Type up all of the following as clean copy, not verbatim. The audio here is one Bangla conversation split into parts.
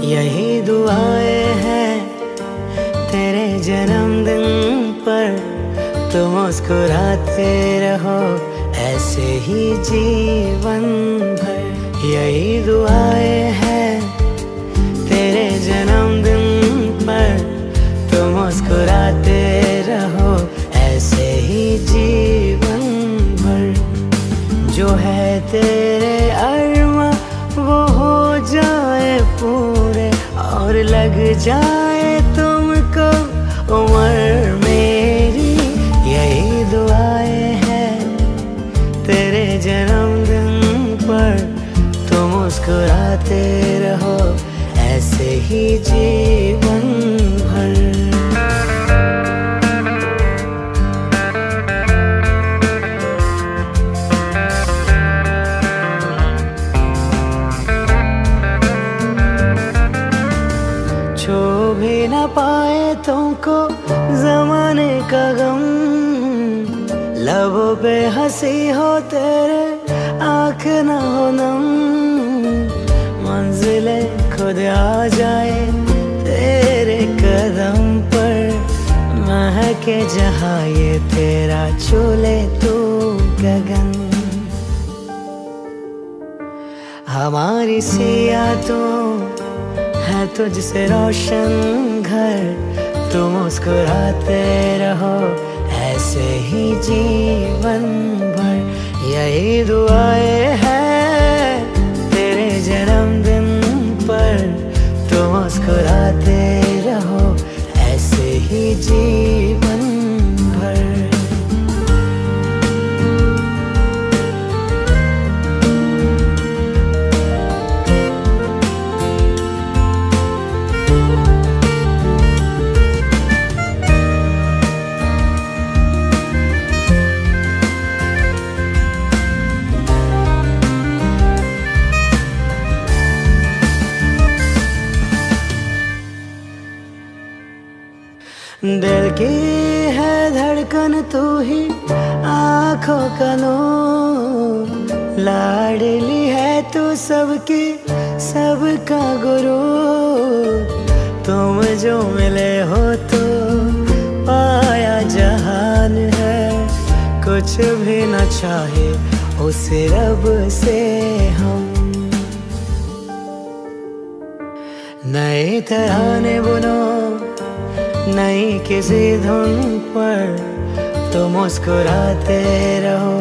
यही दुआएं हैं तेरे जन्मदिन पर, तुम मुस्कुराते रहो ऐसे ही जीवन भर। यही दुआएं हैं तेरे जन्मदिन पर, तुम मुस्कुराते रहो ऐसे ही जीवन भर। जो है तेरे अरमा वो हो जाए पूरे, और लग जाए तुमको उम्र मेरी। यही दुआएं हैं तेरे जन्मदिन पर, तुम मुस्कुराते रहो ऐसे ही जीवन भर। छू भी न पाए तुमको जमाने का गम, लबों पे हंसी हो तेरे आँख न हो नम। मंजिले खुद आ जाए तेरे कदम पर, महके जहाँ ये तेरा चूले तू गगन। हमारी सिया तो है तुझसे रोशन घर, तुम मुस्कुराते रहो ऐसे ही जीवन भर। यही दुआएं हैं तेरे जन्मदिन पर, तुम मुस्कुराते रहो ऐसे ही जीवन भर। दिल की है धड़कन तू ही आँखों का नूर, लाडली है तू सबकी सबका गुरु। तुम जो मिले हो तो पाया जहान है, कुछ भी न चाहे उस रब से हम। नए तराने बुनो नई किसी धुन पर, तो मुस्कुराते रहो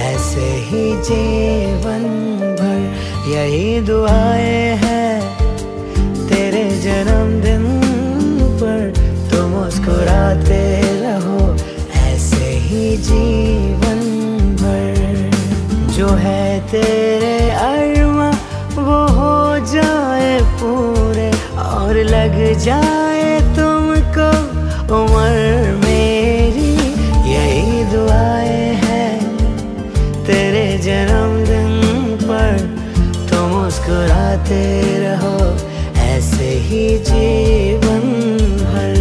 ऐसे ही जीवन भर। यही दुआएं हैं तेरे जन्मदिन पर, तो मुस्कुराते रहो ऐसे ही जीवन भर। जो है तेरे अरमा वो हो जाए पूरे, और लग जाए तुमको उम्र मेरी। यही दुआएं हैं तेरे जन्मदिन पर, तुम मुस्कुराते रहो ऐसे ही जीवन भर।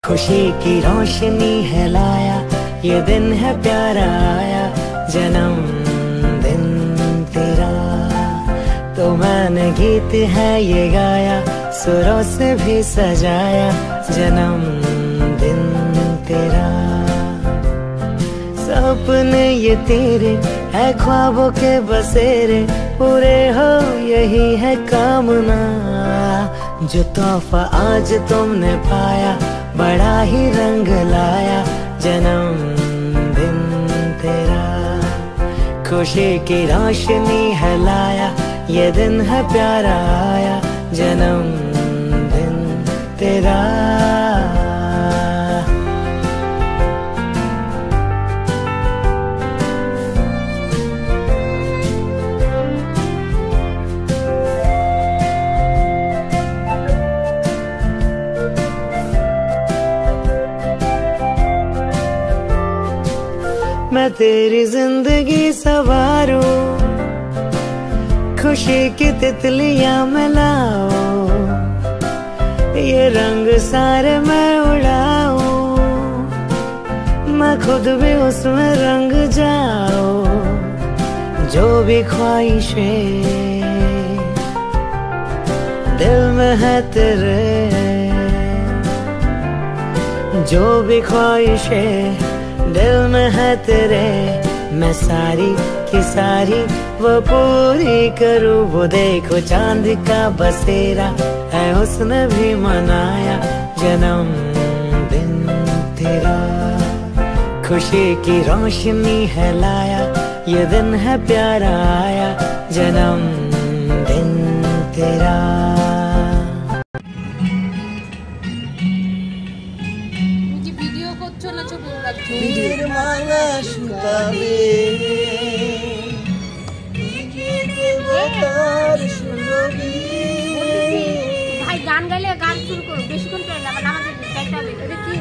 खुशी की रोशनी है लाया, ये दिन है प्यारा आया जन्मदिन तेरा। तो मैंने गीत है ये गाया, सुरों से भी सजाया जन्मदिन तेरा। सपने ये तेरे है ख्वाबों के बसेरे, पूरे हो यही है कामना। जो तोहफा आज तुमने पाया बड़ा ही रंग लाया जन्मदिन तेरा। खुशी की रोशनी है लाया, ये दिन है प्यारा आया जन्मदिन तेरा। मैं तेरी जिंदगी संवारूं, खुशी की तितलियां मिलाओ, ये रंग सारे मैं उड़ाऊं, मैं खुद भी उसमें रंग जाऊं। जो भी ख्वाहिशें दिल में है तेरे, जो भी ख्वाहिशें दिल में है तेरे, मैं सारी की सारी वो पूरी करूँ। वो देखो चांद का बसेरा है, उसने भी मनाया जन्मदिन तेरा। खुशी की रोशनी है लाया, ये दिन है प्यारा आया जन्मदिन तेरा। ভাই গান গাইলে গান শুরু করো, বেশিক্ষণ করে না, নামাজে যাইতে হবে। এটা কি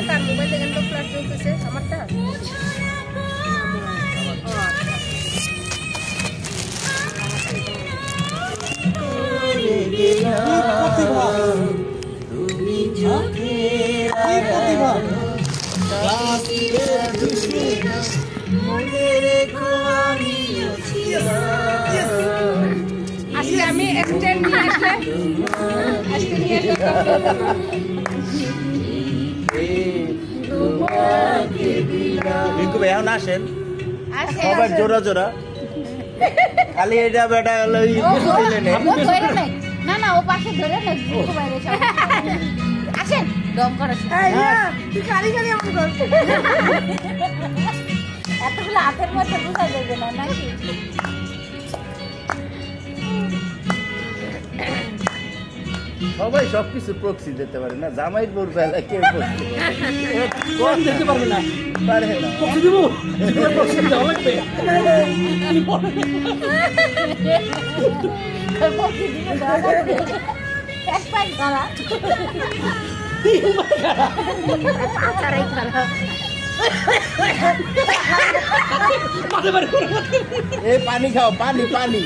তার মোবাইল দেখেন তো ফ্ল্যাশ চলতেছে আমারটা। আসলে আমি এক্সটেন্ড নিয়ে রিঙ্কু ভাই এখন আসেন সবাই জোড়া জোড়া, খালি এটা বেটা হলো না না ও পাশে ধরে আসেন দম করে খালি খালি এমন কর, এতগুলো হাতের মধ্যে বোঝা যাবে না নাকি? সবাই সবকিছু প্রক্সি দিতে পারে না, জামাইর বোর বেলা কেউ দিতে পারবে না, পারে না। প্রক্সি দিব, প্রক্সি দেওয়া লাগবে। পানি খাও, পানি পানি।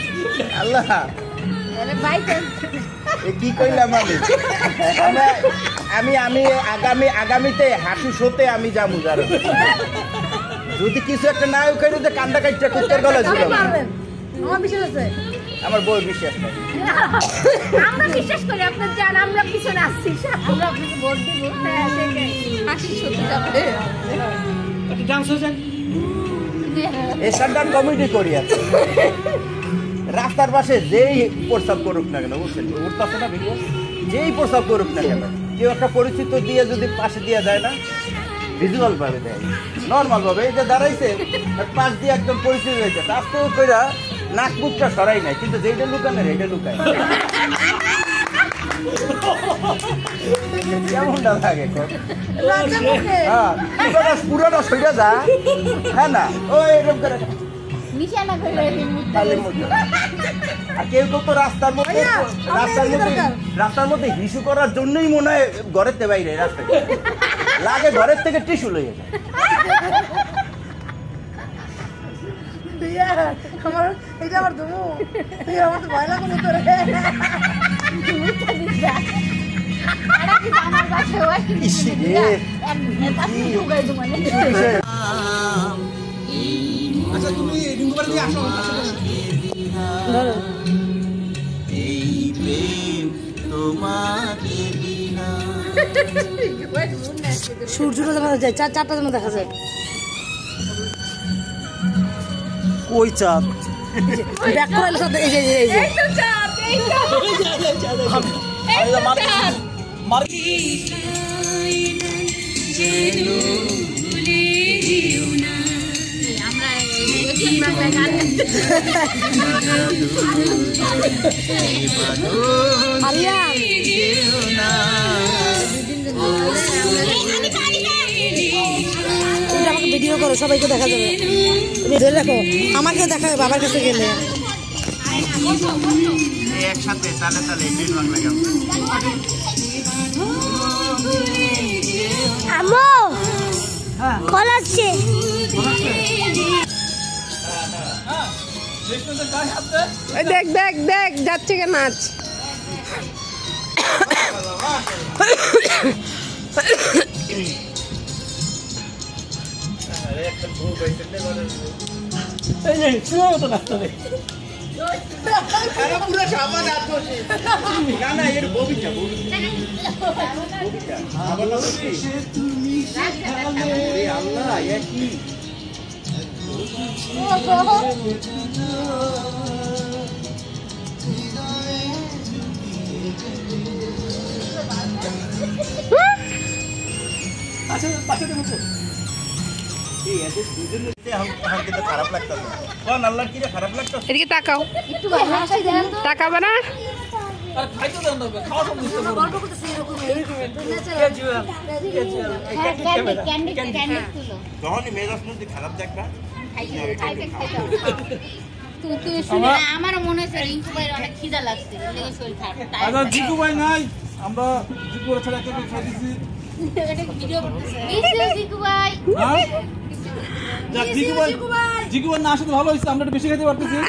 আল্লাহ কি কইলাম আমি আমি আগামীতে হাসি শোতে আমি যাবো। যারা যদি কিছু একটা না করে যে কান্দা কাটটা কুত্তার গলা ছিল, আমার বিশ্বাস আছে, আমার বই বিশ্বাস নাই। আমরা বিশ্বাস করি আপনার জান, আমরা পিছনে আসছি, আমরা আপনাকে ভোট দিব। হ্যাঁ সেটাই, হাসি সত্যি যাবে। ডান্স হয়ে যায়, এই সান্ডার কমেডি করি আছে। রাস্তার পাশে যেই প্রস্তাব করুক না কেন, বুঝছেন উঠতেছে না ভিডিও, যেই প্রস্তাব করুক না কেন, কেউ একটা পরিচিত দিয়ে যদি পাশে দিয়ে যায় না, ভিজুয়াল ভাবে দেয়, নর্মাল ভাবে এই যে দাঁড়াইছে পাশ দিয়ে একদম পরিচিত হয়েছে, আস্তে কইরা নাক মুখটা সরাই নাই, কিন্তু যেইটা লুকানের এইটা লুকায়। কেমনটা লাগে পুরোটা সইটা যা, হ্যাঁ না ও এরকম করে আর কেউ কেউ তো রাস্তার মধ্যে হিসু করার জন্যই মনে হয় ঘরের থেকে বাইরে রাস্তায় লাগে, ঘরের থেকে টিস্যু লইয়ে যায়। এটা আমার দমু, আমার তো ভয় লাগে তোরে। আচ্ছা তুমি রিঙ্কু বাড়ি দিয়ে আসো, সূর্যটা দেখা যায়, চারটা যেন দেখা যায়। কই চাঁদ ব্যাক করে সাথে এই যে এই যে আমাকে ভিডিও করো, সবাইকে দেখা যাবে। ধরে রাখো, আমাকে দেখাবে বাবার কাছে গেলে একসাথে তালে তালে বাংলা গান। আমো কল আসছে, দেখ দেখ দেখ যাচ্ছে কে নাচ। এই যে শুয়ে মতো লাগতে হবে। আরে পুরো সাবান আর বসে না না এর ববিটা আবার না কি এই আল্লাহ এ কি আচ্ছা বাচ্চাদের মতো এই এত দুজন মধ্যে আমার কিন্তু খারাপ লাগতাছে কোন আল্লাহর কি রে খারাপ লাগতাছে এদিকে তাকাও একটু হাসি দেন তো তাকাবা না আর খাইতে দেন না খাওয়া সব দিতে হবে গল্প করতেছে এরকম ক্যান্ডি তুলো যখনই মেজাজ মধ্যে খারাপ দেখবা তুই শুনে আমারও মনে হচ্ছে রিঙ্কু ভাইয়ের অনেক খিদা লাগছে লেগে শরীর খারাপ আচ্ছা জিকু ভাই নাই আমরা জিকু এর ছাড়া কেটে খাই দিছি এটা ভিডিও করতেছে জিকু ভাই হ্যাঁ যা জিকু ভাই না আসলে ভালো হইছে আমরা একটু বেশি খেতে পারতেছি না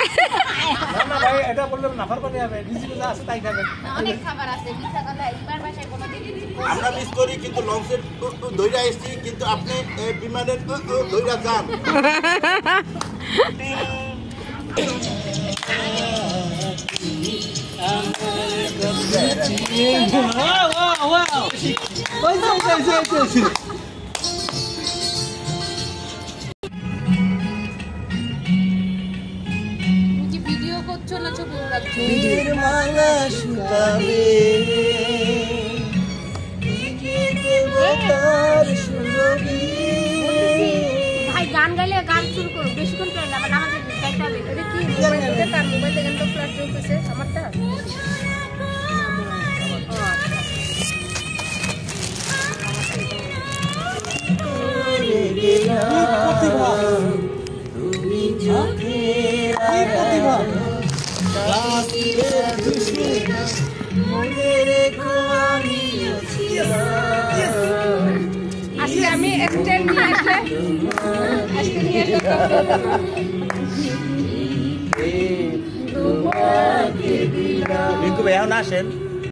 না ভাই এটা বললে নাফার পানি হবে জিকু যা আছে তাই খাবেন অনেক খাবার আছে মিঠা কথা একবার বাসায় কোনো দিন আমরা মিস করি কিন্তু লঞ্চের দইরা এসেছি কিন্তু আপনি বিমানের দইরা যান ভিডিও করছো না ছবি রাখছো মালা শুকাবে ভাই গান গাইলে গান শুরু করো বেশিক্ষণ করে না নামাজে গাইতে হবে এটা কি মোবাইল থেকে তার মোবাইল দেখেন তো ফ্ল্যাশ চলতেছে আমারটা তুমি চোখের মনে রেখো আমি আসলে আমি এক্সটেন্ড নিয়ে আসলে আজকে নিয়ে রিঙ্কু ভাই এখন আসেন